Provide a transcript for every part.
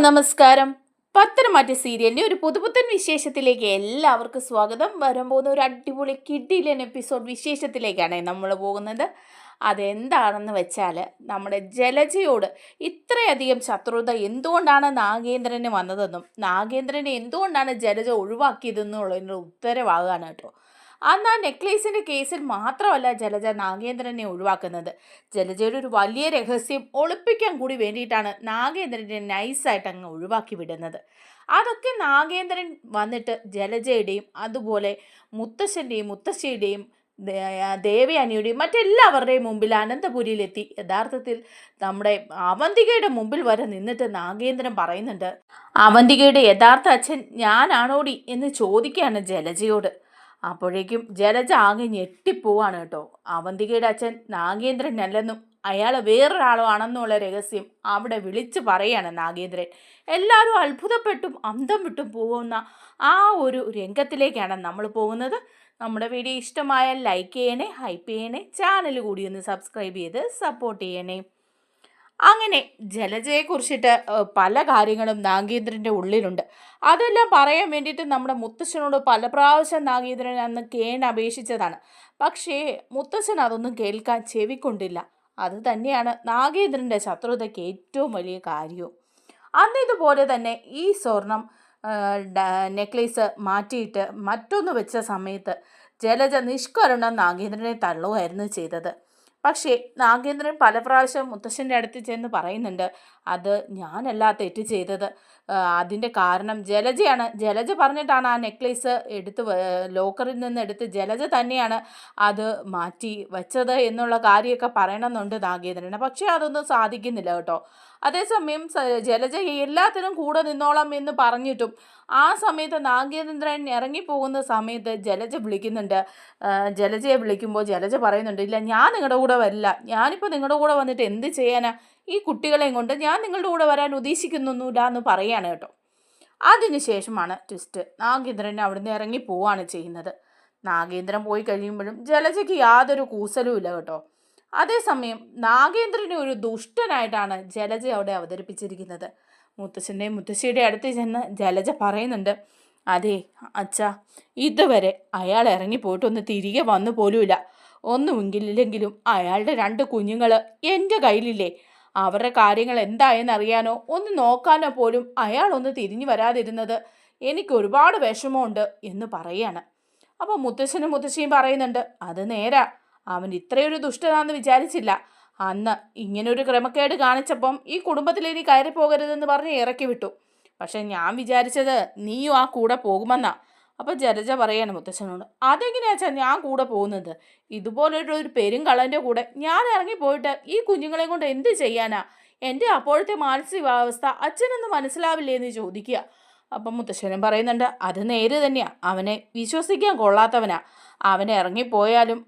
നമസ്കാരം. പത്തനംമാറ്റ സീരിയലിൻ്റെ ഒരു പുതുപുത്തൻ വിശേഷത്തിലേക്ക് എല്ലാവർക്കും സ്വാഗതം. വരാൻ പോകുന്ന ഒരു അടിപൊളി കിഡിലൻ എപ്പിസോഡ് വിശേഷത്തിലേക്കാണ് നമ്മൾ പോകുന്നത്. അതെന്താണെന്ന് വെച്ചാൽ, നമ്മുടെ ജലജയോട് ഇത്രയധികം ശത്രുത എന്തുകൊണ്ടാണ് നാഗേന്ദ്രന് വന്നതെന്നും നാഗേന്ദ്രനെ എന്തുകൊണ്ടാണ് ജലജ ഒഴിവാക്കിയതെന്നുള്ളതിൻ്റെ ഉത്തരവാകാണ് കേട്ടോ. അന്ന് ആ നെക്ലേസിൻ്റെ കേസിൽ മാത്രമല്ല ജലജ നാഗേന്ദ്രനെ ഒഴിവാക്കുന്നത്. ജലജയുടെ ഒരു വലിയ രഹസ്യം ഒളിപ്പിക്കാൻ കൂടി വേണ്ടിയിട്ടാണ് നാഗേന്ദ്രനെ നൈസായിട്ട് അങ്ങ് ഒഴിവാക്കി വിടുന്നത്. അതൊക്കെ നാഗേന്ദ്രൻ വന്നിട്ട് ജലജയുടെയും അതുപോലെ മുത്തശ്ശൻ്റെയും മുത്തശ്ശിയുടെയും ദേവയാനിയുടെയും മറ്റെല്ലാവരുടെയും മുമ്പിൽ അനന്തപുരിയിലെത്തി യഥാർത്ഥത്തിൽ നമ്മുടെ അവന്തികയുടെ മുമ്പിൽ വരെ നിന്നിട്ട് നാഗേന്ദ്രൻ പറയുന്നുണ്ട്, അവന്തികയുടെ യഥാർത്ഥ അച്ഛൻ ഞാനാണോടി എന്ന് ചോദിക്കുകയാണ് ജലജയോട്. അപ്പോഴേക്കും ജലജ ആകെ ഞെട്ടിപ്പോവാണ് കേട്ടോ. അവന്തികയുടെ അച്ഛൻ നാഗേന്ദ്രൻ അല്ലെന്നും അയാൾ വേറൊരാളാണെന്നുള്ള രഹസ്യം അവിടെ വിളിച്ചു പറയാണ് നാഗേന്ദ്രൻ. എല്ലാവരും അത്ഭുതപ്പെട്ടും അന്തം വിട്ടും പോകുന്ന ആ ഒരു രംഗത്തിലേക്കാണ് നമ്മൾ പോകുന്നത്. നമ്മുടെ വീഡിയോ ഇഷ്ടമായാൽ ലൈക്ക് ചെയ്യണേ, ഹൈപ്പ് ചെയ്യണേ, ചാനൽ കൂടി ഒന്ന് സബ്സ്ക്രൈബ് ചെയ്ത് സപ്പോർട്ട് ചെയ്യണേ. അങ്ങനെ ജലജയെക്കുറിച്ചിട്ട് പല കാര്യങ്ങളും നാഗേന്ദ്രൻ്റെ ഉള്ളിലുണ്ട്. അതെല്ലാം പറയാൻ വേണ്ടിയിട്ട് നമ്മുടെ മുത്തശ്ശനോട് പല പ്രാവശ്യം നാഗേന്ദ്രൻ അന്ന് അപേക്ഷിച്ചതാണ്. പക്ഷേ മുത്തശ്ശൻ അതൊന്നും കേൾക്കാൻ ചെവിക്കൊണ്ടില്ല. അത് തന്നെയാണ് നാഗേന്ദ്രൻ്റെ ശത്രുതയ്ക്ക് ഏറ്റവും വലിയ കാര്യവും. അന്ന് ഇതുപോലെ തന്നെ ഈ സ്വർണം നെക്ലേസ് മാറ്റിയിട്ട് മറ്റൊന്ന് വെച്ച സമയത്ത് ജലജ നിഷ്കരുണം നാഗേന്ദ്രനെ തള്ളുകയായിരുന്നു ചെയ്തത്. പക്ഷേ നാഗേന്ദ്രൻ പല പ്രാവശ്യം മുത്തശ്ശൻ്റെ അടുത്ത് ചെന്ന് പറയുന്നുണ്ട്, അത് ഞാനല്ല തെറ്റ് ചെയ്തത്, അതിൻ്റെ കാരണം ജലജയാണ്. ജലജ പറഞ്ഞിട്ടാണ് ആ നെക്ലേസ് ലോക്കറിൽ നിന്ന് എടുത്ത് ജലജ തന്നെയാണ് അത് മാറ്റി വെച്ചത് എന്നുള്ള കാര്യമൊക്കെ പറയണമെന്നുണ്ട് നാഗേന്ദ്രന്. പക്ഷേ അതൊന്നും സാധിക്കുന്നില്ല കേട്ടോ. അതേസമയം ജലജ എല്ലാത്തിനും കൂടെ നിന്നോളാം എന്ന് പറഞ്ഞിട്ടും ആ സമയത്ത് നാഗേന്ദ്രൻ ഇറങ്ങിപ്പോകുന്ന സമയത്ത് ജലജ വിളിക്കുന്നുണ്ട്. ജലജയെ വിളിക്കുമ്പോൾ ജലജ പറയുന്നുണ്ട്, ഇല്ല ഞാൻ നിങ്ങളുടെ കൂടെ വരില്ല, ഞാനിപ്പോൾ നിങ്ങളുടെ കൂടെ വന്നിട്ട് എന്ത് ചെയ്യാനാ, ഈ കുട്ടികളെയും കൊണ്ട് ഞാൻ നിങ്ങളുടെ കൂടെ വരാൻ ഉദ്ദേശിക്കുന്നൊന്നുമില്ല എന്ന് പറയാണ് കേട്ടോ. അതിനുശേഷമാണ് ട്വിസ്റ്റ്. നാഗേന്ദ്രൻ അവിടുന്ന് ഇറങ്ങി പോവാണ് ചെയ്യുന്നത്. നാഗേന്ദ്രൻ പോയി കഴിയുമ്പോഴും ജലജയ്ക്ക് യാതൊരു കൂസലുമില്ല കേട്ടോ. അതേസമയം നാഗേന്ദ്രനെ ഒരു ദുഷ്ടനായിട്ടാണ് ജലജ അവിടെ അവതരിപ്പിച്ചിരിക്കുന്നത്. മുത്തശ്ശൻ്റെയും മുത്തശ്ശിയുടെ അടുത്ത് ചെന്ന് ജലജ പറയുന്നുണ്ട്, അതെ അച്ഛാ, ഇതുവരെ അയാൾ ഇറങ്ങിപ്പോയിട്ടൊന്ന് തിരികെ വന്നു പോലുമില്ല. ഒന്നുമെങ്കിലെങ്കിലും അയാളുടെ 2 കുഞ്ഞുങ്ങൾ എൻ്റെ കയ്യിലില്ലേ, അവരുടെ കാര്യങ്ങൾ എന്തായെന്നറിയാനോ ഒന്ന് നോക്കാനോ പോലും അയാളൊന്ന് തിരിഞ്ഞു വരാതിരുന്നത് എനിക്ക് ഒരുപാട് വിഷമമുണ്ട് എന്ന് പറയാണ്. അപ്പോൾ മുത്തശ്ശനും മുത്തശ്ശിയും പറയുന്നുണ്ട്, അത് നേരാ, അവൻ ഇത്രയൊരു ദുഷ്ടനാണെന്ന് വിചാരിച്ചില്ല. അന്ന് ഇങ്ങനൊരു ക്രമക്കേട് കാണിച്ചപ്പം ഈ കുടുംബത്തിലേക്ക് കയറി പോകരുതെന്ന് പറഞ്ഞ് ഇറക്കി വിട്ടു. പക്ഷെ ഞാൻ വിചാരിച്ചത് നീയും ആ കൂടെ പോകുമെന്നാ. അപ്പോൾ ജലജ പറയാണ് മുത്തശ്ശനോട്, അതെങ്ങനെയാച്ചാ ഞാൻ കൂടെ പോകുന്നത്? ഇതുപോലൊരു പെരുങ്കള്ളൻ്റെ കൂടെ ഞാൻ ഇറങ്ങിപ്പോയിട്ട് ഈ കുഞ്ഞുങ്ങളെ കൊണ്ട് എന്ത് ചെയ്യാനാ? എൻ്റെ അപ്പോഴത്തെ മാനസികാവസ്ഥ അച്ഛനൊന്നും മനസ്സിലാവില്ലേ എന്ന് ചോദിക്കുക. അപ്പം മുത്തശ്ശനും പറയുന്നുണ്ട്, അത് നേര് തന്നെയാ, അവനെ വിശ്വസിക്കാൻ കൊള്ളാത്തവനാ. അവനെ ഇറങ്ങിപ്പോയാലും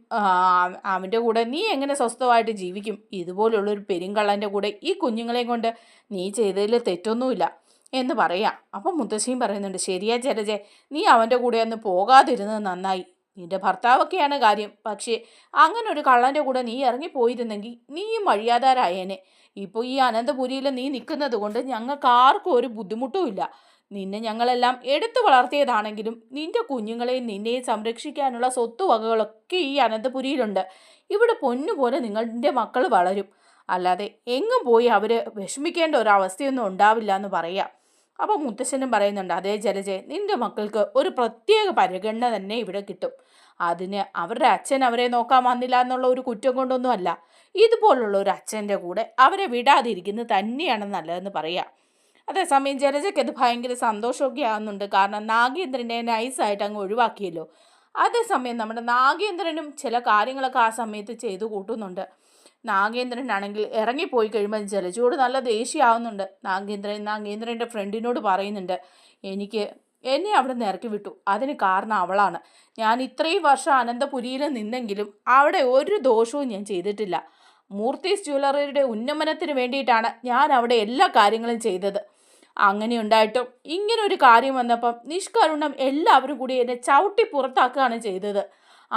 അവൻ്റെ കൂടെ നീ എങ്ങനെ സ്വസ്ഥമായിട്ട് ജീവിക്കും? ഇതുപോലുള്ളൊരു പെരുങ്കള്ളൻ്റെ കൂടെ ഈ കുഞ്ഞുങ്ങളെയും കൊണ്ട് നീ ചെയ്തതിൽ തെറ്റൊന്നുമില്ല എന്ന് പറയാം. അപ്പം മുത്തശ്ശിയും പറയുന്നുണ്ട്, ശരിയാ ജലജെ, നീ അവൻ്റെ കൂടെ ഒന്ന് പോകാതിരുന്നത് നന്നായി. നിൻ്റെ ഭർത്താവൊക്കെയാണ് കാര്യം. പക്ഷേ അങ്ങനെ ഒരു കള്ളൻ്റെ കൂടെ നീ ഇറങ്ങിപ്പോയിരുന്നെങ്കിൽ നീയും വഴിയാതാരായേനെ. ഇപ്പോൾ ഈ അനന്തപുരിയിൽ നീ നിൽക്കുന്നത് കൊണ്ട് ഞങ്ങൾക്ക് ആർക്കും ഒരു ബുദ്ധിമുട്ടുമില്ല. നിന്നെ ഞങ്ങളെല്ലാം എടുത്തു വളർത്തിയതാണെങ്കിലും നിൻ്റെ കുഞ്ഞുങ്ങളെയും നിന്നെയും സംരക്ഷിക്കാനുള്ള സ്വത്തുവകകളൊക്കെ ഈ അനന്തപുരിയിലുണ്ട്. ഇവിടെ പൊന്നുപോലെ നിങ്ങളുടെ മക്കൾ വളരും. അല്ലാതെ എങ്ങും പോയി അവർ വിഷമിക്കേണ്ട ഒരവസ്ഥയൊന്നും ഉണ്ടാവില്ല എന്ന് പറയാം. അപ്പോൾ മുത്തശ്ശനും പറയുന്നുണ്ട്, അതേ ജലജെ, നിൻ്റെ മക്കൾക്ക് ഒരു പ്രത്യേക പരിഗണന തന്നെ ഇവിടെ കിട്ടും. അതിന് അവരുടെ അച്ഛൻ അവരെ നോക്കാൻ വന്നില്ല എന്നുള്ള ഒരു കുറ്റം കൊണ്ടൊന്നും അല്ല. ഇതുപോലുള്ള ഒരു അച്ഛൻ്റെ കൂടെ അവരെ വിടാതിരിക്കുന്നത് തന്നെയാണ് നല്ലതെന്ന് പറയാം. അതേസമയം ജലജയ്ക്ക് അത് ഭയങ്കര സന്തോഷമൊക്കെ ആകുന്നുണ്ട്. കാരണം നാഗേന്ദ്രനെ നൈസായിട്ട് അങ്ങ് ഒഴിവാക്കിയല്ലോ. അതേസമയം നമ്മുടെ നാഗേന്ദ്രനും ചില കാര്യങ്ങളൊക്കെ ആ സമയത്ത് ചെയ്തു കൂട്ടുന്നുണ്ട്. നാഗേന്ദ്രനാണെങ്കിൽ ഇറങ്ങിപ്പോയി കഴിയുമ്പോൾ ജലജയോട് നല്ല ദേഷ്യമാവുന്നുണ്ട്. നാഗേന്ദ്രൻ്റെ ഫ്രണ്ടിനോട് പറയുന്നുണ്ട്, എന്നെ അവിടെ നിന്ന് ഇറക്കി വിട്ടു, അതിന് കാരണം അവളാണ്. ഞാൻ ഇത്രയും വർഷം അനന്തപുരിയിൽ നിന്നെങ്കിലും അവിടെ ഒരു ദോഷവും ഞാൻ ചെയ്തിട്ടില്ല. മൂർത്തീസ് ജ്വല്ലറിയുടെ ഉന്നമനത്തിന് വേണ്ടിയിട്ടാണ് ഞാൻ അവിടെ എല്ലാ കാര്യങ്ങളും ചെയ്തത്. അങ്ങനെ ഉണ്ടായിട്ടും ഇങ്ങനൊരു കാര്യം വന്നപ്പം നിഷ്കരുണം എല്ലാവരും കൂടി എന്നെ ചവിട്ടി പുറത്താക്കുകയാണ് ചെയ്തത്.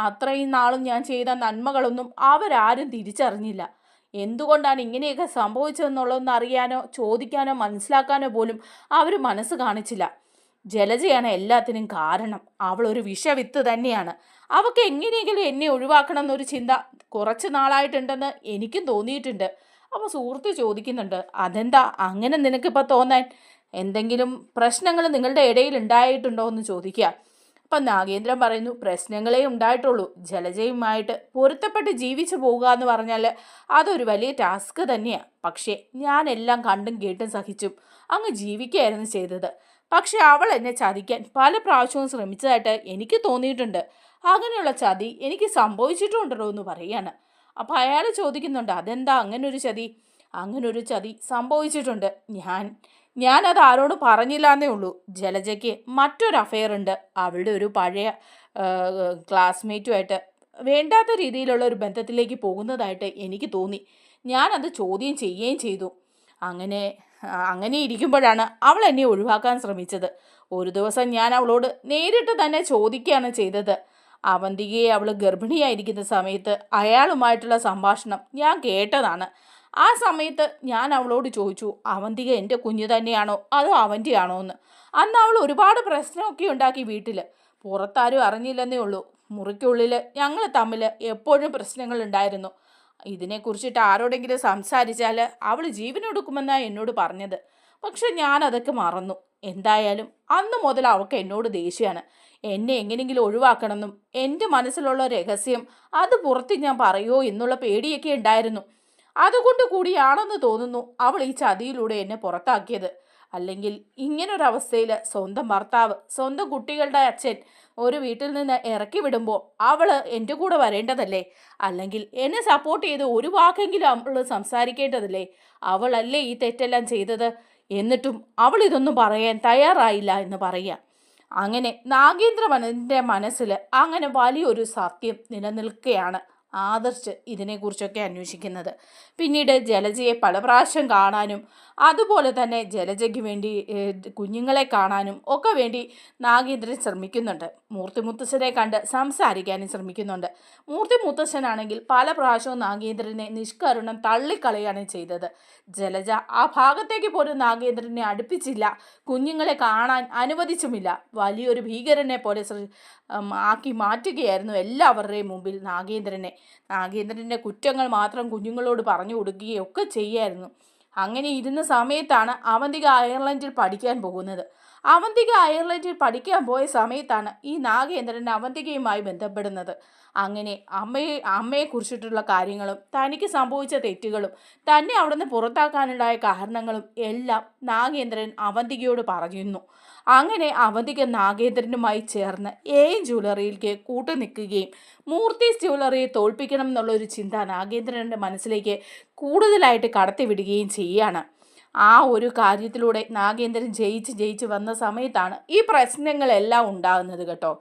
അത്രയും നാളും ഞാൻ ചെയ്ത നന്മകളൊന്നും അവരാരും തിരിച്ചറിഞ്ഞില്ല. എന്തുകൊണ്ടാണ് ഇങ്ങനെയൊക്കെ സംഭവിച്ചതെന്നുള്ളതൊന്നും അറിയാനോ ചോദിക്കാനോ മനസ്സിലാക്കാനോ പോലും അവർ മനസ്സ് കാണിച്ചില്ല. ജലജയാണ് എല്ലാത്തിനും കാരണം. അവളൊരു വിഷവിത്ത് തന്നെയാണ്. അവൾക്ക് എങ്ങനെയെങ്കിലും എന്നെ ഒഴിവാക്കണം എന്നൊരു ചിന്ത കുറച്ച് നാളായിട്ടുണ്ടെന്ന് എനിക്കും തോന്നിയിട്ടുണ്ട്. അപ്പോൾ സുഹൃത്ത് ചോദിക്കുന്നുണ്ട്, അതെന്താ അങ്ങനെ നിനക്കിപ്പോൾ തോന്നാൻ? എന്തെങ്കിലും പ്രശ്നങ്ങൾ നിങ്ങളുടെ ഇടയിൽ ഉണ്ടായിട്ടുണ്ടോ എന്ന് ചോദിക്കുക. അപ്പം നാഗേന്ദ്രൻ പറയുന്നു, പ്രശ്നങ്ങളേ ഉണ്ടായിട്ടുള്ളൂ. ജലജയുമായിട്ട് പൊരുത്തപ്പെട്ട് ജീവിച്ചു പോകുക എന്ന് പറഞ്ഞാൽ അതൊരു വലിയ ടാസ്ക് തന്നെയാണ്. പക്ഷേ ഞാനെല്ലാം കണ്ടും കേട്ടും സഹിച്ചും അങ്ങ് ജീവിക്കുകയായിരുന്നു ചെയ്തത്. പക്ഷെ അവൾ എന്നെ ചതിക്കാൻ പല പ്രാവശ്യവും ശ്രമിച്ചതായിട്ട് എനിക്ക് തോന്നിയിട്ടുണ്ട്. അങ്ങനെയുള്ള ചതി എനിക്ക് സംഭവിച്ചിട്ടുണ്ടല്ലോ എന്ന് പറയാണ്. അപ്പം അയാൾ ചോദിക്കുന്നുണ്ട്, അതെന്താ അങ്ങനൊരു ചതി? അങ്ങനൊരു ചതി സംഭവിച്ചിട്ടുണ്ട്. ഞാനത് ആരോടും പറഞ്ഞില്ല എന്നേ ഉള്ളൂ. ജലജയ്ക്ക് മറ്റൊരു അഫെയർ ഉണ്ട്. അവളുടെ ഒരു പഴയ ക്ലാസ്മേറ്റുമായിട്ട് വേണ്ടാത്ത രീതിയിലുള്ള ഒരു ബന്ധത്തിലേക്ക് പോകുന്നതായിട്ട് എനിക്ക് തോന്നി. ഞാനത് ചോദ്യം ചെയ്യുകയും ചെയ്തു. അങ്ങനെ ഇരിക്കുമ്പോഴാണ് അവൾ എന്നെ ഒഴിവാക്കാൻ ശ്രമിച്ചത്. ഒരു ദിവസം ഞാൻ അവളോട് നേരിട്ട് തന്നെ ചോദിക്കുകയാണ് ചെയ്തത്. അവന്തികയെ അവൾ ഗർഭിണിയായിരിക്കുന്ന സമയത്ത് അയാളുമായിട്ടുള്ള സംഭാഷണം ഞാൻ കേട്ടതാണ്. ആ സമയത്ത് ഞാൻ അവളോട് ചോദിച്ചു, അവന്തിക എൻ്റെ കുഞ്ഞ് തന്നെയാണോ അതോ അവൻ്റെയാണോ എന്ന്. അന്ന് അവൾ ഒരുപാട് പ്രശ്നമൊക്കെ ഉണ്ടാക്കി വീട്ടിൽ. പുറത്താരും അറിഞ്ഞില്ലെന്നേ ഉള്ളൂ. മുറിക്കുള്ളിൽ ഞങ്ങൾ തമ്മിൽ എപ്പോഴും പ്രശ്നങ്ങൾ ഉണ്ടായിരുന്നു. ഇതിനെക്കുറിച്ചിട്ട് ആരോടെങ്കിലും സംസാരിച്ചാൽ അവൾ ജീവനൊടുക്കുമെന്നാണ് എന്നോട് പറഞ്ഞത്. പക്ഷെ ഞാനതൊക്കെ മറന്നു. എന്തായാലും അന്ന് മുതൽ അവൾക്ക് എന്നോട് ദേഷ്യമാണ്. എന്നെ എങ്ങനെയെങ്കിലും ഒഴിവാക്കണമെന്നും എൻ്റെ മനസ്സിലുള്ള രഹസ്യം അത് പുറത്ത് ഞാൻ പറയുമോ എന്നുള്ള പേടിയൊക്കെ ഉണ്ടായിരുന്നു. അതുകൊണ്ട് കൂടിയാണെന്ന് തോന്നുന്നു അവൾ ഈ ചതിയിലൂടെ എന്നെ പുറത്താക്കിയത്. അല്ലെങ്കിൽ ഇങ്ങനൊരവസ്ഥയിൽ സ്വന്തം ഭർത്താവ്, സ്വന്തം കുട്ടികളുടെ അച്ഛൻ ഒരു വീട്ടിൽ നിന്ന് ഇറക്കി വിടുമ്പോൾ അവൾ എൻ്റെ കൂടെ വരേണ്ടതല്ലേ? അല്ലെങ്കിൽ എന്നെ സപ്പോർട്ട് ചെയ്ത് ഒരു വാക്കെങ്കിലും അവൾ സംസാരിക്കേണ്ടതല്ലേ? അവളല്ലേ ഈ തെറ്റെല്ലാം ചെയ്തത്? എന്നിട്ടും അവൾ ഇതൊന്നും പറയാൻ തയ്യാറായില്ല എന്ന് പറയാം. അങ്ങനെ നാഗേന്ദ്രൻ്റെ മനസ്സിൽ അങ്ങനെ വലിയൊരു സത്യം നിലനിൽക്കുകയാണ്. ആദർശ് ഇതിനെക്കുറിച്ചൊക്കെ അന്വേഷിക്കുന്നത്. പിന്നീട് ജലജയെ പല പ്രാവശ്യം കാണാനും അതുപോലെ തന്നെ ജലജയ്ക്ക് വേണ്ടി കുഞ്ഞുങ്ങളെ കാണാനും ഒക്കെ വേണ്ടി നാഗേന്ദ്രൻ ശ്രമിക്കുന്നുണ്ട്. മൂർത്തി മുത്തശ്ശനെ കണ്ട് സംസാരിക്കാനും ശ്രമിക്കുന്നുണ്ട്. മൂർത്തി മുത്തശ്ശനാണെങ്കിൽ പല പ്രാവശ്യവും നാഗേന്ദ്രനെ നിഷ്കരുണം തള്ളിക്കളയാണ് ചെയ്തത്. ജലജ ആ ഭാഗത്തേക്ക് പോലും നാഗേന്ദ്രനെ അടുപ്പിച്ചില്ല, കുഞ്ഞുങ്ങളെ കാണാൻ അനുവദിച്ചുമില്ല. വലിയൊരു ഭീകരനെ പോലെ ആക്കി മാറ്റുകയായിരുന്നു എല്ലാവരുടെയും മുമ്പിൽ നാഗേന്ദ്രൻ്റെ കുറ്റങ്ങൾ മാത്രം കുഞ്ഞുങ്ങളോട് പറഞ്ഞു കൊടുക്കുകയൊക്കെ ചെയ്യായിരുന്നു. അങ്ങനെ ഇരുന്ന സമയത്താണ് അവന്തിക അയർലൻഡിൽ പഠിക്കാൻ പോകുന്നത്. അവന്തിക അയർലൻഡിൽ പഠിക്കാൻ പോയ സമയത്താണ് ഈ നാഗേന്ദ്രൻ അവന്തികയുമായി ബന്ധപ്പെടുന്നത്. അങ്ങനെ അമ്മയെക്കുറിച്ചിട്ടുള്ള കാര്യങ്ങളും തനിക്ക് സംഭവിച്ച തെറ്റുകളും തന്നെ അവിടെ നിന്ന് പുറത്താക്കാനുണ്ടായ കാരണങ്ങളും എല്ലാം നാഗേന്ദ്രൻ അവന്തികയോട് പറഞ്ഞിരുന്നു. അങ്ങനെ അവന്തിക നാഗേന്ദ്രനുമായി ചേർന്ന് ജ്വല്ലറിയിലേക്ക് കൂട്ടു നിൽക്കുകയും മൂർത്തീസ് ജ്വല്ലറിയെ തോൽപ്പിക്കണം എന്നുള്ളൊരു ചിന്ത നാഗേന്ദ്രൻ്റെ മനസ്സിലേക്ക് കൂടുതലായിട്ട് കടത്തിവിടുകയും ചെയ്യുകയാണ്. ആ ഒരു കാര്യത്തിലൂടെ നാഗേന്ദ്രൻ ജയിച്ച് വന്ന സമയത്താണ് ഈ പ്രശ്നങ്ങളെല്ലാം ഉണ്ടാകുന്നത് കേട്ടോ.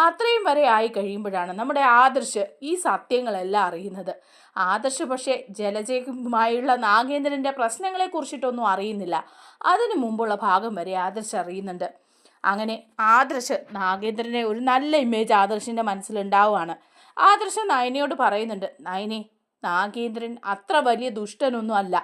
അത്രയും വരെ ആയി കഴിയുമ്പോഴാണ് നമ്മുടെ ആദർശ് ഈ സത്യങ്ങളെല്ലാം അറിയുന്നത്. ആദർശ് പക്ഷേ ജലജയുമായുള്ള നാഗേന്ദ്രൻ്റെ പ്രശ്നങ്ങളെക്കുറിച്ചിട്ടൊന്നും അറിയുന്നില്ല. അതിനു മുമ്പുള്ള ഭാഗം വരെ ആദർശ് അറിയുന്നുണ്ട്. അങ്ങനെ ആദർശ് നാഗേന്ദ്രനെ ഒരു നല്ല ഇമേജ് ആദർശിൻ്റെ മനസ്സിലുണ്ടാവുകയാണ്. ആദർശ് നയനയോട് പറയുന്നുണ്ട്, നയനെ, നാഗേന്ദ്രൻ അത്ര വലിയ ദുഷ്ടനൊന്നും അല്ല.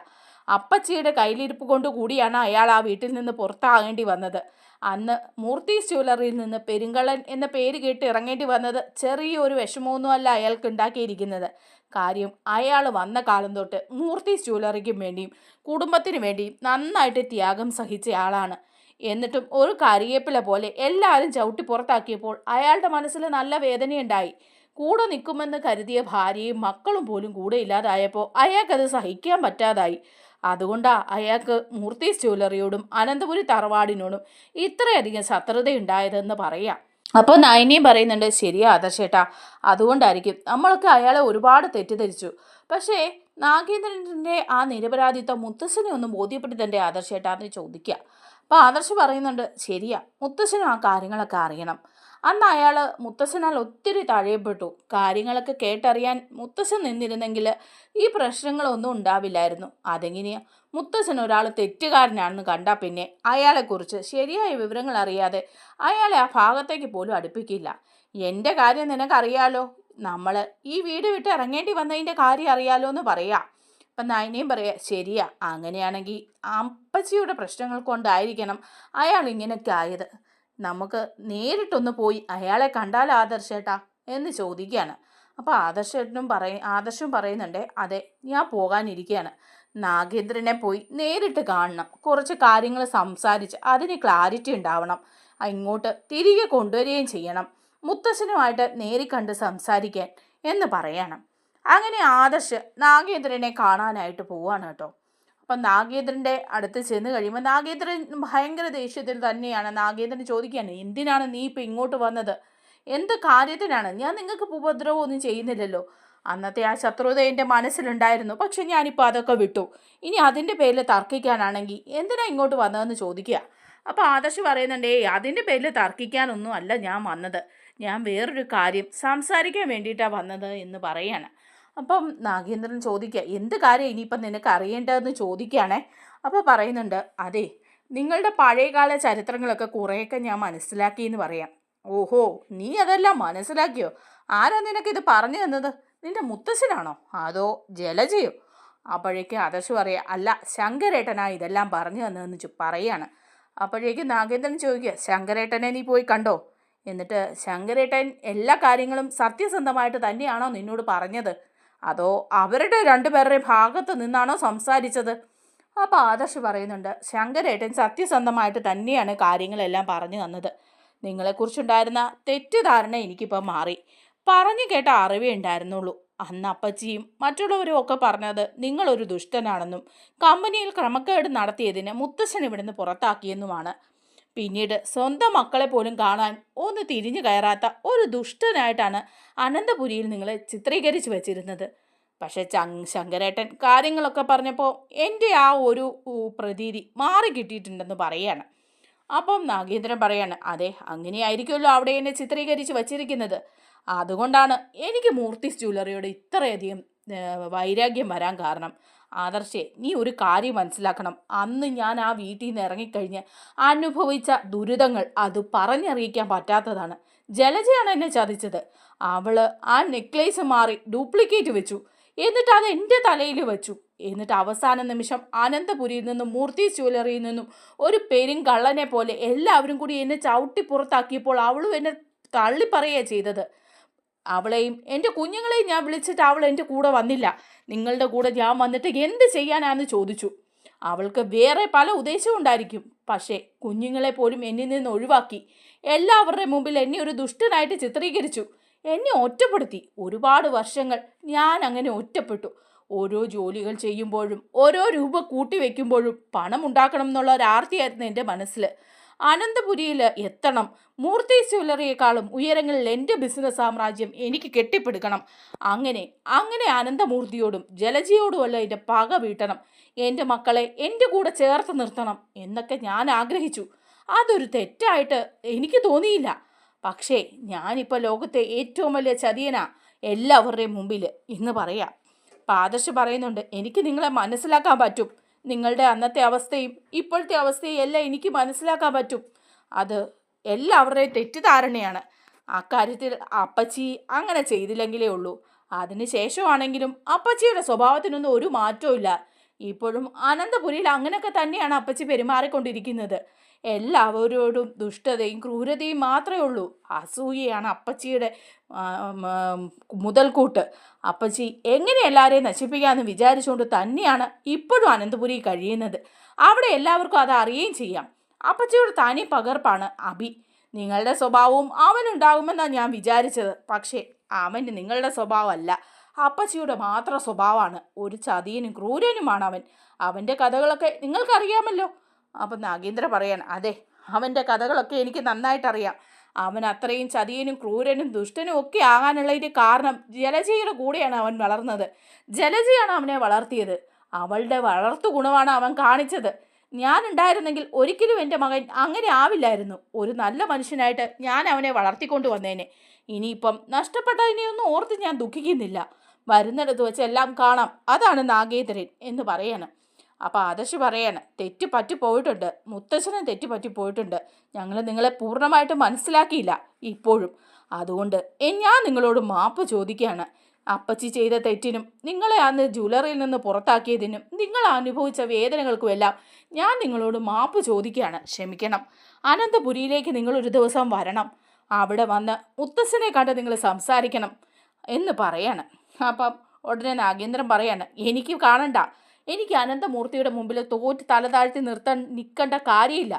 അപ്പച്ചിയുടെ കയ്യിലിരിപ്പ് കൊണ്ട് കൂടിയാണ് അയാൾ ആ വീട്ടിൽ നിന്ന് പുറത്താകേണ്ടി വന്നത്. അന്ന് മൂർത്തീസ് ജ്വല്ലറിയിൽ നിന്ന് പെരുങ്കള്ളൻ എന്ന പേര് കേട്ട് ഇറങ്ങേണ്ടി വന്നത് ചെറിയൊരു വിഷമമൊന്നും അല്ല അയാൾക്ക് ഉണ്ടാക്കിയിരിക്കുന്നത്. കാര്യം അയാൾ വന്ന കാലം തൊട്ട് മൂർത്തീസ് ജ്വല്ലറിക്കും വേണ്ടിയും കുടുംബത്തിന് വേണ്ടിയും നന്നായിട്ട് ത്യാഗം സഹിച്ച ആളാണ്. എന്നിട്ടും ഒരു കരിയേപ്പില പോലെ എല്ലാവരും ചവിട്ടി പുറത്താക്കിയപ്പോൾ അയാളുടെ മനസ്സിൽ നല്ല വേദനയുണ്ടായി. കൂടെ നിൽക്കുമെന്ന് കരുതിയ ഭാര്യയും മക്കളും പോലും കൂടെ ഇല്ലാതായപ്പോൾ അയാൾക്കത് സഹിക്കാൻ പറ്റാതായി. അതുകൊണ്ടാണ് അയാൾക്ക് മൂർത്തീസ് ജ്വല്ലറിയോടും അനന്തപുരി തറവാടിനോടും ഇത്രയധികം ശത്രുതയുണ്ടായതെന്ന് പറയാം. അപ്പോൾ നയനിയും പറയുന്നുണ്ട്, ശരിയാ ആദർശേട്ടാ, അതുകൊണ്ടായിരിക്കും നമ്മളൊക്കെ അയാളെ ഒരുപാട് തെറ്റിദ്ധരിച്ചു. പക്ഷേ നാഗേന്ദ്രൻ്റെ ആ നിരപരാധിത്വം മുത്തശ്ശനെ ഒന്ന് ബോധ്യപ്പെടുത്തണ്ടേ ആദർശേട്ടാ എന്ന് ചോദിക്കുക. അപ്പോൾ ആദർശ് പറയുന്നുണ്ട്, ശരിയാ, മുത്തശ്ശനും ആ കാര്യങ്ങളൊക്കെ അറിയണം. അന്ന് അയാൾ മുത്തശ്ശനാൽ ഒത്തിരി തഴയപ്പെട്ടു. കാര്യങ്ങളൊക്കെ കേട്ടറിയാൻ മുത്തശ്ശൻ നിന്നിരുന്നെങ്കിൽ ഈ പ്രശ്നങ്ങളൊന്നും ഉണ്ടാവില്ലായിരുന്നു. അതെങ്ങനെയാ? മുത്തശ്ശൻ ഒരാൾ തെറ്റുകാരനാണെന്ന് കണ്ടാൽ പിന്നെ അയാളെക്കുറിച്ച് ശരിയായ വിവരങ്ങൾ അറിയാതെ അയാളെ ആ ഭാഗത്തേക്ക് പോലും അടുപ്പിക്കില്ല. എൻ്റെ കാര്യം നിനക്കറിയാലോ, നമ്മൾ ഈ വീട് വിട്ട് ഇറങ്ങേണ്ടി വന്നതിൻ്റെ കാര്യം അറിയാലോ എന്ന് പറയാം. അപ്പം നയനയും പറയാ ശരിയാ, അങ്ങനെയാണെങ്കിൽ അപ്പച്ചിയുടെ പ്രശ്നങ്ങൾ കൊണ്ടായിരിക്കണം അയാൾ ഇങ്ങനെയൊക്കെ ആയത്. നമുക്ക് നേരിട്ടൊന്ന് പോയി അയാളെ കണ്ടാൽ ആദർശേട്ടാ എന്ന് ചോദിക്കുകയാണ്. അപ്പോൾ ആദർശം പറയുന്നുണ്ട്, അതെ ഞാൻ പോകാനിരിക്കുകയാണ്. നാഗേന്ദ്രനെ പോയി നേരിട്ട് കാണണം, കുറച്ച് കാര്യങ്ങൾ സംസാരിച്ച് അതിന് ക്ലാരിറ്റി ഉണ്ടാവണം, ഇങ്ങോട്ട് തിരികെ കൊണ്ടുവരികയും ചെയ്യണം, മുത്തശ്ശനുമായിട്ട് നേരിൽ കണ്ട് സംസാരിക്കാൻ എന്ന് പറയണം. അങ്ങനെ ആദർശ് നാഗേന്ദ്രനെ കാണാനായിട്ട് പോവാണ് കേട്ടോ. അപ്പം നാഗേന്ദ്രൻ്റെ അടുത്ത് ചെന്ന് കഴിയുമ്പോൾ നാഗേന്ദ്രൻ ഭയങ്കര ദേഷ്യത്തിൽ തന്നെയാണ്. നാഗേന്ദ്രൻ ചോദിക്കുകയാണ്, എന്തിനാണ് നീ ഇപ്പം ഇങ്ങോട്ട് വന്നത്, എന്ത് കാര്യത്തിനാണ്? ഞാൻ നിങ്ങൾക്ക് ഉപദ്രവം ഒന്നും ചെയ്യുന്നില്ലല്ലോ. അന്നത്തെ ആ ശത്രുത എൻ്റെ മനസ്സിലുണ്ടായിരുന്നു, പക്ഷെ ഞാനിപ്പോൾ അതൊക്കെ വിട്ടു. ഇനി അതിൻ്റെ പേരിൽ തർക്കിക്കാനാണെങ്കിൽ എന്തിനാ ഇങ്ങോട്ട് വന്നതെന്ന് ചോദിക്കുക. അപ്പോൾ ആദർശ് പറയുന്നുണ്ട്, അതിൻ്റെ പേരിൽ തർക്കിക്കാനൊന്നും അല്ല ഞാൻ വന്നത്, ഞാൻ വേറൊരു കാര്യം സംസാരിക്കാൻ വേണ്ടിയിട്ടാണ് വന്നത് എന്ന് പറയാണ്. അപ്പം നാഗേന്ദ്രൻ ചോദിക്കുക, എന്ത് കാര്യം ഇനിയിപ്പം നിനക്ക് അറിയേണ്ടതെന്ന് ചോദിക്കുകയാണേ. അപ്പോൾ പറയുന്നുണ്ട്, അതെ നിങ്ങളുടെ പഴയകാല ചരിത്രങ്ങളൊക്കെ കുറേയൊക്കെ ഞാൻ മനസ്സിലാക്കി എന്ന് പറയാം. ഓഹോ, നീ അതെല്ലാം മനസ്സിലാക്കിയോ? ആരാ നിനക്കിത് പറഞ്ഞു തന്നത്? നിന്റെ മുത്തശ്ശനാണോ അതോ ജലജയോ? അപ്പോഴേക്കും ആദർശ് പറയുക, അല്ല ശങ്കരേട്ടനാ ഇതെല്ലാം പറഞ്ഞു തന്നതെന്ന് പറയാണ്. അപ്പോഴേക്കും നാഗേന്ദ്രൻ ചോദിക്കുക, ശങ്കരേട്ടനെ നീ പോയി കണ്ടോ? എന്നിട്ട് ശങ്കരേട്ടൻ എല്ലാ കാര്യങ്ങളും സത്യസന്ധമായിട്ട് തന്നെയാണോ നിന്നോട് പറഞ്ഞത്, അതോ അവരുടെ രണ്ടുപേരുടെയും ഭാഗത്ത് നിന്നാണോ സംസാരിച്ചത്? അപ്പോൾ ആദർശ് പറയുന്നുണ്ട്, ശങ്കരേട്ടൻ സത്യസന്ധമായിട്ട് തന്നെയാണ് കാര്യങ്ങളെല്ലാം പറഞ്ഞു തന്നത്. നിങ്ങളെക്കുറിച്ചുണ്ടായിരുന്ന തെറ്റിദ്ധാരണ എനിക്കിപ്പോൾ മാറി. പറഞ്ഞു കേട്ട അറിവേ ഉണ്ടായിരുന്നുള്ളൂ. അന്ന് അപ്പച്ചിയും മറ്റുള്ളവരും ഒക്കെ പറഞ്ഞത് നിങ്ങളൊരു ദുഷ്ടനാണെന്നും കമ്പനിയിൽ ക്രമക്കേട് നടത്തിയതിന് മുത്തശ്ശൻ ഇവിടുന്ന് പുറത്താക്കിയെന്നുമാണ്. പിന്നീട് സ്വന്തം മക്കളെ പോലും കാണാൻ ഒന്ന് തിരിഞ്ഞു കയറാത്ത ഒരു ദുഷ്ടനായിട്ടാണ് അനന്തപുരിയിൽ നിങ്ങളെ ചിത്രീകരിച്ച് വെച്ചിരുന്നത്. പക്ഷെ ശങ്കരേട്ടൻ കാര്യങ്ങളൊക്കെ പറഞ്ഞപ്പോൾ എൻ്റെ ആ ഒരു പ്രതീതി മാറി കിട്ടിയിട്ടുണ്ടെന്ന് പറയാണ്. അപ്പം നാഗേന്ദ്രൻ പറയാണ്, അതെ അങ്ങനെയായിരിക്കുമല്ലോ അവിടെ എന്നെ ചിത്രീകരിച്ച് വച്ചിരിക്കുന്നത്. അതുകൊണ്ടാണ് എനിക്ക് മൂർത്തിസ് ജ്വല്ലറിയോട് ഇത്രയധികം വൈരാഗ്യം വരാൻ കാരണം. ആദർശേ, നീ ഒരു കാര്യം മനസ്സിലാക്കണം, അന്ന് ഞാൻ ആ വീട്ടിൽ നിന്ന് ഇറങ്ങിക്കഴിഞ്ഞ് അനുഭവിച്ച ദുരിതങ്ങൾ അത് പറഞ്ഞറിയിക്കാൻ പറ്റാത്തതാണ്. ജലജയാണ് എന്നെ ചതിച്ചത്. അവള് ആ നെക്ലേസ് മാറി ഡ്യൂപ്ലിക്കേറ്റ് വെച്ചു, എന്നിട്ട് അത് എൻ്റെ തലയിൽ വെച്ചു. എന്നിട്ട് അവസാന നിമിഷം അനന്തപുരിയിൽ നിന്നും മൂർത്തിസ് ജ്വല്ലറിയിൽ നിന്നും ഒരു പെരുങ്കള്ളനെ പോലെ എല്ലാവരും കൂടി എന്നെ ചവിട്ടി പുറത്താക്കിയപ്പോൾ അവളും എന്നെ തള്ളിപ്പറയുകയാണ് ചെയ്തത്. അവളെയും എൻ്റെ കുഞ്ഞുങ്ങളെയും ഞാൻ വിളിച്ചിട്ട് അവൾ എൻ്റെ കൂടെ വന്നില്ല. നിങ്ങളുടെ കൂടെ ഞാൻ വന്നിട്ട് എന്ത് ചെയ്യാനാന്ന് ചോദിച്ചു. അവൾക്ക് വേറെ പല ഉദ്ദേശവും ഉണ്ടായിരിക്കും, പക്ഷേ കുഞ്ഞുങ്ങളെ പോലും എന്നിൽ നിന്ന് ഒഴിവാക്കി. എല്ലാവരുടെ മുമ്പിൽ എന്നെ ഒരു ദുഷ്ടനായിട്ട് ചിത്രീകരിച്ചു. എന്നെ ഒറ്റപ്പെടുത്തി. ഒരുപാട് വർഷങ്ങൾ ഞാൻ അങ്ങനെ ഒറ്റപ്പെട്ടു. ഓരോ ജോലികൾ ചെയ്യുമ്പോഴും ഓരോ രൂപ കൂട്ടി വയ്ക്കുമ്പോഴും പണം ഉണ്ടാക്കണം എന്നുള്ള ഒരാർത്തിയായിരുന്നു എൻ്റെ മനസ്സിൽ. അനന്തപുരിയിൽ എത്തണം, മൂർത്തിസ് ജ്വല്ലറിയേക്കാളും ഉയരങ്ങളിൽ എൻ്റെ ബിസിനസ് സാമ്രാജ്യം എനിക്ക് കെട്ടിപ്പടുക്കണം. അങ്ങനെ അനന്തമൂർത്തിയോടും ജലജയോടുമല്ല എൻ്റെ പക വീട്ടണം. എൻ്റെ മക്കളെ എൻ്റെ കൂടെ ചേർത്ത് നിർത്തണം എന്നൊക്കെ ഞാൻ ആഗ്രഹിച്ചു. അതൊരു തെറ്റായിട്ട് എനിക്ക് തോന്നിയില്ല. പക്ഷേ ഞാനിപ്പോൾ ലോകത്തെ ഏറ്റവും വലിയ ചതിയനാ എല്ലാവരുടെയും മുമ്പിൽ എന്ന് പറയാം. ആദർശ് പറയുന്നുണ്ട്, എനിക്ക് നിങ്ങളെ മനസ്സിലാക്കാൻ പറ്റും. നിങ്ങളുടെ അന്നത്തെ അവസ്ഥയും ഇപ്പോഴത്തെ അവസ്ഥയും എല്ലാം എനിക്ക് മനസ്സിലാക്കാൻ പറ്റും. അത് എല്ലാവരുടെയും തെറ്റിദ്ധാരണയാണ്. അക്കാര്യത്തിൽ അപ്പച്ചി അങ്ങനെ ചെയ്തില്ലെങ്കിലേ ഉള്ളൂ. അതിന് ശേഷമാണെങ്കിലും അപ്പച്ചിയുടെ സ്വഭാവത്തിനൊന്നും ഒരു മാറ്റവും ഇല്ല. ഇപ്പോഴും അനന്തപുരിയിൽ അങ്ങനെയൊക്കെ തന്നെയാണ് അപ്പച്ചി പെരുമാറിക്കൊണ്ടിരിക്കുന്നത്. എല്ലാവരോടും ദുഷ്ടതയും ക്രൂരതയും മാത്രമേ ഉള്ളൂ. അസൂയയാണ് അപ്പച്ചിയുടെ മുതൽക്കൂട്ട്. അപ്പച്ചി എങ്ങനെ എല്ലാവരെയും നശിപ്പിക്കാമെന്ന് വിചാരിച്ചുകൊണ്ട് തന്നെയാണ് ഇപ്പോഴും അനന്തപുരി കഴിയുന്നത്. അവിടെ എല്ലാവർക്കും അത് അറിയുകയും ചെയ്യാം. അപ്പച്ചിയുടെ തനി പകർപ്പാണ് അഭി. നിങ്ങളുടെ സ്വഭാവവും അവനുണ്ടാകുമെന്നാണ് ഞാൻ വിചാരിച്ചത്. പക്ഷേ അവന് നിങ്ങളുടെ സ്വഭാവമല്ല, അപ്പച്ചിയുടെ മാത്രം സ്വഭാവമാണ്. ഒരു ചതിയനും ക്രൂരനുമാണ് അവൻ. അവൻ്റെ കഥകളൊക്കെ നിങ്ങൾക്കറിയാമല്ലോ. അപ്പം നാഗേന്ദ്ര പറയാണ്, അതെ അവൻ്റെ കഥകളൊക്കെ എനിക്ക് നന്നായിട്ടറിയാം. അവൻ അത്രയും ചതിയനും ക്രൂരനും ദുഷ്ടനും ഒക്കെ ആകാനുള്ളതിൻ്റെ കാരണം ജലജയുടെ കൂടെയാണ് അവൻ വളർന്നത്. ജലജയാണ് അവനെ വളർത്തിയത്. അവളുടെ വളർത്തു ഗുണമാണ് അവൻ കാണിച്ചത്. ഞാനുണ്ടായിരുന്നെങ്കിൽ ഒരിക്കലും എൻ്റെ മകൻ അങ്ങനെ ആവില്ലായിരുന്നു. ഒരു നല്ല മനുഷ്യനായിട്ട് ഞാൻ അവനെ വളർത്തിക്കൊണ്ട് വന്നേനെ. ഇനിയിപ്പം നഷ്ടപ്പെട്ടതിനെയൊന്നും ഓർത്ത് ഞാൻ ദുഃഖിക്കുന്നില്ല. വരുന്നിടത്ത് വെച്ച് എല്ലാം കാണാം. അതാണ് നാഗേന്ദ്രൻ എന്ന് പറയാണ്. അപ്പോൾ ആദർശ് പറയാണ്, തെറ്റ് പറ്റിപ്പോയിട്ടുണ്ട്, മുത്തശ്ശനും തെറ്റ് പറ്റിപ്പോയിട്ടുണ്ട്. ഞങ്ങൾ നിങ്ങളെ പൂർണ്ണമായിട്ട് മനസ്സിലാക്കിയില്ല ഇപ്പോഴും. അതുകൊണ്ട് ഞാൻ നിങ്ങളോട് മാപ്പ് ചോദിക്കുകയാണ്. അപ്പച്ചി ചെയ്ത തെറ്റിനും നിങ്ങളെ അന്ന് ജ്വല്ലറിയിൽ നിന്ന് പുറത്താക്കിയതിനും നിങ്ങൾ അനുഭവിച്ച വേദനകൾക്കുമെല്ലാം ഞാൻ നിങ്ങളോട് മാപ്പ് ചോദിക്കുകയാണ്. ക്ഷമിക്കണം. അനന്തപുരിയിലേക്ക് നിങ്ങളൊരു ദിവസം വരണം. അവിടെ വന്ന് മുത്തശ്ശനെ കണ്ട് നിങ്ങൾ സംസാരിക്കണം എന്ന് പറയാണ്. അപ്പം ഉടനെ നാഗേന്ദ്രൻ പറയാണ്, എനിക്ക് കാണണ്ട. എനിക്ക് അനന്തമൂർത്തിയുടെ മുമ്പിൽ തോറ്റ് തല താഴ്ത്തി നിർത്താൻ നിൽക്കേണ്ട കാര്യമില്ല.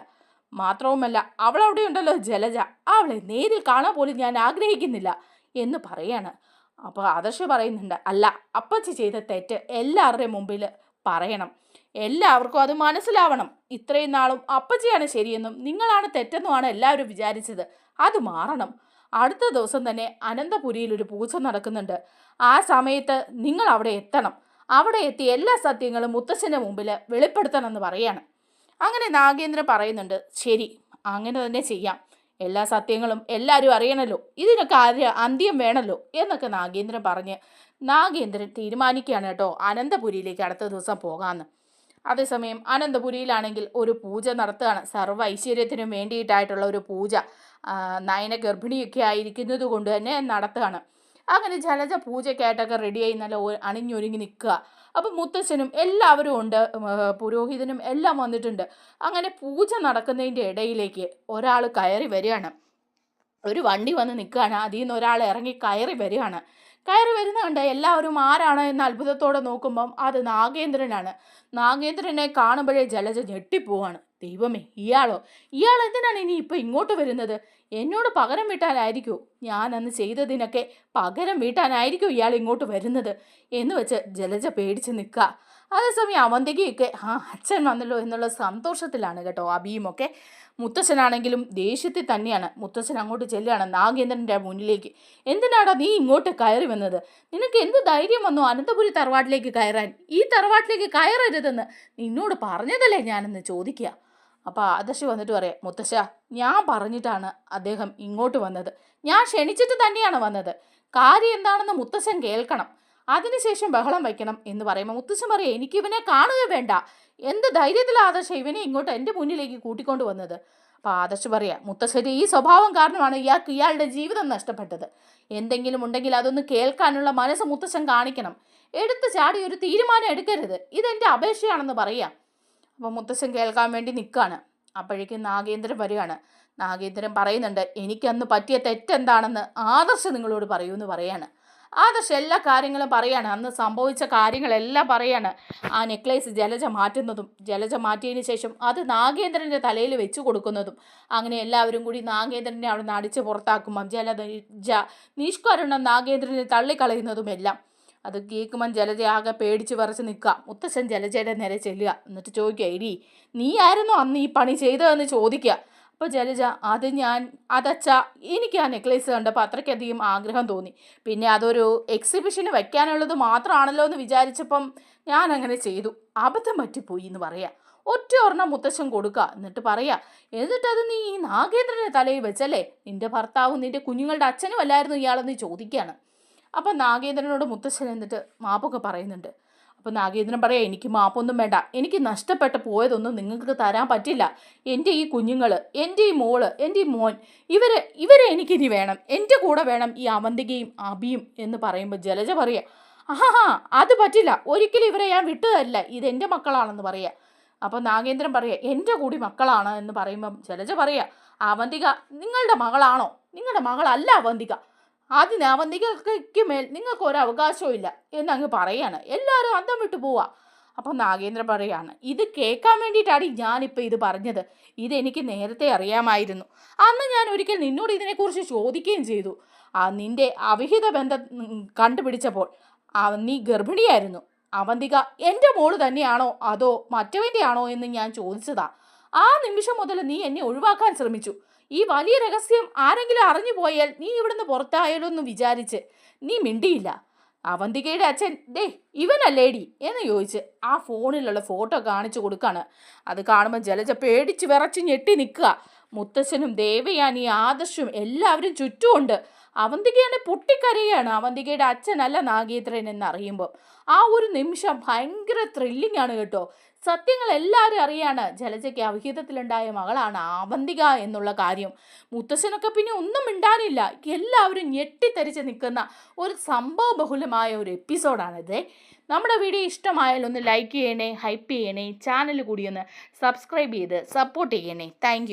മാത്രവുമല്ല അവളവിടെ ഉണ്ടല്ലോ ജലജ, അവളെ നേരിൽ കാണാൻ പോലും ഞാൻ ആഗ്രഹിക്കുന്നില്ല എന്ന് പറയാണ്. അപ്പോൾ ആദർശ് പറയുന്നുണ്ട്, അല്ല, അപ്പച്ചി ചെയ്ത തെറ്റ് എല്ലാവരുടെയും മുമ്പിൽ പറയണം. എല്ലാവർക്കും അത് മനസ്സിലാവണം. ഇത്രയും നാളും അപ്പച്ചിയാണ് ശരിയെന്നും നിങ്ങളാണ് തെറ്റെന്നുമാണ് എല്ലാവരും വിചാരിച്ചത്. അത് മാറണം. അടുത്ത ദിവസം തന്നെ അനന്തപുരിയിൽ ഒരു പൂജ നടക്കുന്നുണ്ട്. ആ സമയത്ത് നിങ്ങൾ അവിടെ എത്തണം. അവിടെ എത്തി എല്ലാ സത്യങ്ങളും മുത്തശ്ശൻ്റെ മുമ്പിൽ വെളിപ്പെടുത്തണം എന്ന് പറയാണ്. അങ്ങനെ നാഗേന്ദ്രൻ പറയുന്നുണ്ട്, ശരി, അങ്ങനെ തന്നെ ചെയ്യാം. എല്ലാ സത്യങ്ങളും എല്ലാവരും അറിയണമല്ലോ, ഇതിനൊക്കെ അന്ത്യം വേണമല്ലോ എന്നൊക്കെ നാഗേന്ദ്രൻ പറഞ്ഞ് നാഗേന്ദ്രൻ തീരുമാനിക്കുകയാണ് കേട്ടോ അനന്തപുരിയിലേക്ക് അടുത്ത ദിവസം പോകാമെന്ന്. അതേസമയം അനന്തപുരിയിലാണെങ്കിൽ ഒരു പൂജ നടത്തുകയാണ്. സർവ്വ ഐശ്വര്യത്തിനും വേണ്ടിയിട്ടായിട്ടുള്ള ഒരു പൂജ. നയന ഗർഭിണിയൊക്കെ ആയിരിക്കുന്നത് കൊണ്ട് തന്നെ നടത്തുകയാണ്. അങ്ങനെ ജലജ പൂജയ്ക്കായിട്ടൊക്കെ റെഡിയായി നല്ല അണിഞ്ഞൊരുങ്ങി നിൽക്കുക. അപ്പം മുത്തശ്ശനും എല്ലാവരും ഉണ്ട്, പുരോഹിതനും എല്ലാം വന്നിട്ടുണ്ട്. അങ്ങനെ പൂജ നടക്കുന്നതിൻ്റെ ഇടയിലേക്ക് ഒരാൾ കയറി വരികയാണ്. ഒരു വണ്ടി വന്ന് നിൽക്കുകയാണ്. അതിൽ നിന്ന് ഒരാൾ ഇറങ്ങി കയറി വരികയാണ്. കയറി വരുന്ന കണ്ട് എല്ലാവരും ആരാണ് എന്ന് അത്ഭുതത്തോടെ നോക്കുമ്പം അത് നാഗേന്ദ്രനാണ്. നാഗേന്ദ്രനെ കാണുമ്പോഴേ ജലജ ഞെട്ടിപ്പോവാണ്. ദൈവമേ, ഇയാൾ എന്തിനാണ് ഇനി ഇപ്പം ഇങ്ങോട്ട് വരുന്നത്? എന്നോട് പകരം വീട്ടാനായിരിക്കൂ, ഞാൻ അന്ന് ചെയ്തതിനൊക്കെ പകരം വീട്ടാനായിരിക്കും ഇയാൾ ഇങ്ങോട്ട് വരുന്നത് എന്ന് വെച്ച് ജലജ പേടിച്ച് നിൽക്കുക. അതേസമയം അവന്തികയൊക്കെ അച്ഛൻ വന്നല്ലോ എന്നുള്ള സന്തോഷത്തിലാണ് കേട്ടോ. അബിയുമൊക്കെ. മുത്തശ്ശനാണെങ്കിലും ദേഷ്യത്തിൽ തന്നെയാണ്. മുത്തശ്ശൻ അങ്ങോട്ട് ചെല്ലുകയാണ് നാഗേന്ദ്രൻ്റെ മുന്നിലേക്ക്. എന്തിനാടാ നീ ഇങ്ങോട്ട് കയറി വന്നത്? നിനക്ക് എന്ത് ധൈര്യം വന്നു അനന്തപുരി തറവാട്ടിലേക്ക് കയറാൻ? ഈ തറവാട്ടിലേക്ക് കയറരുതെന്ന് നിന്നോട് പറഞ്ഞതല്ലേ ഞാനെന്ന് ചോദിക്കുക. അപ്പോൾ ആദർശ് വന്നിട്ട് പറയാം, മുത്തശ്ശ, ഞാൻ പറഞ്ഞിട്ടാണ് അദ്ദേഹം ഇങ്ങോട്ട് വന്നത്. ഞാൻ ക്ഷണിച്ചിട്ട് തന്നെയാണ് വന്നത്. കാര്യം എന്താണെന്ന് മുത്തശ്ശൻ കേൾക്കണം. അതിനുശേഷം ബഹളം വയ്ക്കണം എന്ന് പറയുമ്പോൾ മുത്തശ്ശൻ പറയാം, എനിക്കിവനെ കാണുക വേണ്ട. എന്ത് ധൈര്യത്തിലാണ് ആദർശ ഇവനെ ഇങ്ങോട്ട് എൻ്റെ മുന്നിലേക്ക് കൂട്ടിക്കൊണ്ട് വന്നത്? അപ്പോൾ ആദർശ് പറയാം, മുത്തശ്ശൻ്റെ ഈ സ്വഭാവം കാരണമാണ് ഇയാളുടെ ജീവിതം നഷ്ടപ്പെട്ടത്. എന്തെങ്കിലും ഉണ്ടെങ്കിൽ അതൊന്ന് കേൾക്കാനുള്ള മനസ്സ് മുത്തശ്ശൻ കാണിക്കണം. എടുത്ത് ചാടി ഒരു തീരുമാനം എടുക്കരുത്. ഇതെൻ്റെ അപേക്ഷയാണെന്ന് പറയാം. അപ്പോൾ മുത്തശ്ശൻ കേൾക്കാൻ വേണ്ടി നിൽക്കുകയാണ്. അപ്പോഴേക്കും നാഗേന്ദ്രൻ വരികയാണ്. നാഗേന്ദ്രൻ പറയുന്നുണ്ട്, എനിക്കന്ന് പറ്റിയ തെറ്റെന്താണെന്ന് ആദർശ് നിങ്ങളോട് പറയൂന്ന് പറയാണ്. ആദർശ് എല്ലാ കാര്യങ്ങളും പറയാണ്. അന്ന് സംഭവിച്ച കാര്യങ്ങളെല്ലാം പറയാണ്. ആ നെക്ലേസ് ജലജ മാറ്റുന്നതും ജലജ മാറ്റിയതിന് ശേഷം അത് നാഗേന്ദ്രൻ്റെ തലയിൽ വെച്ച് കൊടുക്കുന്നതും അങ്ങനെ എല്ലാവരും കൂടി നാഗേന്ദ്രനെ അവിടെ നിന്ന് അടിച്ച് പുറത്താക്കുമ്പം ജലജ നിഷ്കരുണം നാഗേന്ദ്രനെ തള്ളിക്കളയുന്നതുമെല്ലാം അത് കേൾക്കുമ്പം ജലജ ആകെ പേടിച്ച് വിറച്ച് നിൽക്കുക. മുത്തശ്ശൻ ജലജയുടെ നേരെ ചെല്ലുക. എന്നിട്ട് ചോദിക്കുക, എടി നീ ആയിരുന്നോ അന്ന് ഈ പണി ചെയ്തതെന്ന് ചോദിക്കുക. അപ്പോൾ ജലജ, അതച്ഛാ, എനിക്ക് ആ നെക്ലേസ് കണ്ടപ്പോൾ അത്രയ്ക്കധികം ആഗ്രഹം തോന്നി. പിന്നെ അതൊരു എക്സിബിഷന് വയ്ക്കാനുള്ളത് മാത്രമാണല്ലോ എന്ന് വിചാരിച്ചപ്പം ഞാൻ അങ്ങനെ ചെയ്തു. അബദ്ധം പറ്റിപ്പോയി എന്ന് പറയാം. ഒറ്റ ഒരെണ്ണം മുത്തശ്ശൻ കൊടുക്കുക. എന്നിട്ട് പറയാം, എന്നിട്ടത് നീ ഈ നാഗേന്ദ്രൻ്റെ തലയിൽ വെച്ചല്ലേ? നിൻ്റെ ഭർത്താവും നിൻ്റെ കുഞ്ഞുങ്ങളുടെ അച്ഛനും അല്ലായിരുന്നു ഇയാളെന്ന് ചോദിക്കുകയാണ്. അപ്പം നാഗേന്ദ്രനോട് മുത്തശ്ശൻ എന്നിട്ട് മാപ്പൊക്കെ പറയുന്നുണ്ട്. അപ്പോൾ നാഗേന്ദ്രൻ പറയാം, എനിക്ക് മാപ്പൊന്നും വേണ്ട. എനിക്ക് നഷ്ടപ്പെട്ട് പോയതൊന്നും നിങ്ങൾക്ക് തരാൻ പറ്റില്ല. എൻ്റെ ഈ കുഞ്ഞുങ്ങൾ, എൻ്റെ ഈ മോള്, എൻ്റെ ഈ മോൻ, ഇവരെ എനിക്കിനി വേണം. എൻ്റെ കൂടെ വേണം ഈ അവന്തികയും അബിയും എന്ന് പറയുമ്പോൾ ജലജ പറയാം, അത് പറ്റില്ല, ഒരിക്കലും ഇവരെ ഞാൻ വിട്ടുതരില്ല, ഇതെൻ്റെ മക്കളാണെന്ന് പറയാം. അപ്പോൾ നാഗേന്ദ്രൻ പറയാം, എൻ്റെ കൂടി മക്കളാണ് എന്ന് പറയുമ്പം ജലജ പറയാം, അവന്തിക നിങ്ങളുടെ മകളാണോ? നിങ്ങളുടെ മകളല്ല അവന്തിക. അതിന് അവന്തികൾക്ക് മേൽ നിങ്ങൾക്ക് ഒരു അവകാശവും ഇല്ല എന്നങ്ങ് പറയാണ്. എല്ലാവരും അന്തം വിട്ടു പോവാ. അപ്പം നാഗേന്ദ്രൻ പറയാണ്, ഇത് കേൾക്കാൻ വേണ്ടിയിട്ടാണ് ഞാനിപ്പോൾ ഇത് പറഞ്ഞത്. ഇതെനിക്ക് നേരത്തെ അറിയാമായിരുന്നു. അന്ന് ഞാൻ ഒരിക്കൽ നിന്നോട് ഇതിനെക്കുറിച്ച് ചോദിക്കുകയും ചെയ്തു. നിൻ്റെ അവിഹിത ബന്ധം കണ്ടുപിടിച്ചപ്പോൾ നീ ഗർഭിണിയായിരുന്നു. അവന്തിക എൻ്റെ മോള് തന്നെയാണോ അതോ മറ്റവൻ്റെ ആണോ എന്ന് ഞാൻ ചോദിച്ചതാ. ആ നിമിഷം മുതൽ നീ എന്നെ ഒഴിവാക്കാൻ ശ്രമിച്ചു. ഈ വലിയ രഹസ്യം ആരെങ്കിലും അറിഞ്ഞു പോയാൽ നീ ഇവിടുന്ന് പുറത്തായാലോ എന്ന് വിചാരിച്ച് നീ മിണ്ടിയില്ല. അവന്തികയുടെ അച്ഛൻ ഇവനല്ലേടി എന്ന് ചോദിച്ച് ആ ഫോണിലുള്ള ഫോട്ടോ കാണിച്ചു കൊടുക്കാണ്. അത് കാണുമ്പോൾ ജലജ പേടിച്ച് വിറച്ച് ഞെട്ടി നിൽക്കുക. മുത്തശ്ശനും ദേവയാനി ആദർശും എല്ലാവരും ചുറ്റുമുണ്ട്. അവന്തികയാണെങ്കിൽ പൊട്ടിക്കരയാണ്. അവന്തികയുടെ അച്ഛനല്ല നാഗേന്ദ്രൻ എന്നറിയുമ്പോൾ ആ ഒരു നിമിഷം ഭയങ്കര ത്രില്ലിംഗ് ആണ് കേട്ടോ. സത്യങ്ങൾ എല്ലാവരും അറിയാണ് ജലജയ്ക്ക് അവിഹിതത്തിലുണ്ടായ മകളാണ് അവന്തിക എന്നുള്ള കാര്യം. മുത്തശ്ശനൊക്കെ പിന്നെ ഒന്നും മിണ്ടാനില്ല. എല്ലാവരും ഞെട്ടിത്തരിച്ച് നിൽക്കുന്ന ഒരു സംഭവ ബഹുലമായ ഒരു എപ്പിസോഡാണിത്. നമ്മുടെ വീഡിയോ ഇഷ്ടമായാൽ ഒന്ന് ലൈക്ക് ചെയ്യണേ, ഹൈപ്പ് ചെയ്യണേ, ചാനൽ കൂടി ഒന്ന് സബ്സ്ക്രൈബ് ചെയ്ത് സപ്പോർട്ട് ചെയ്യണേ. താങ്ക്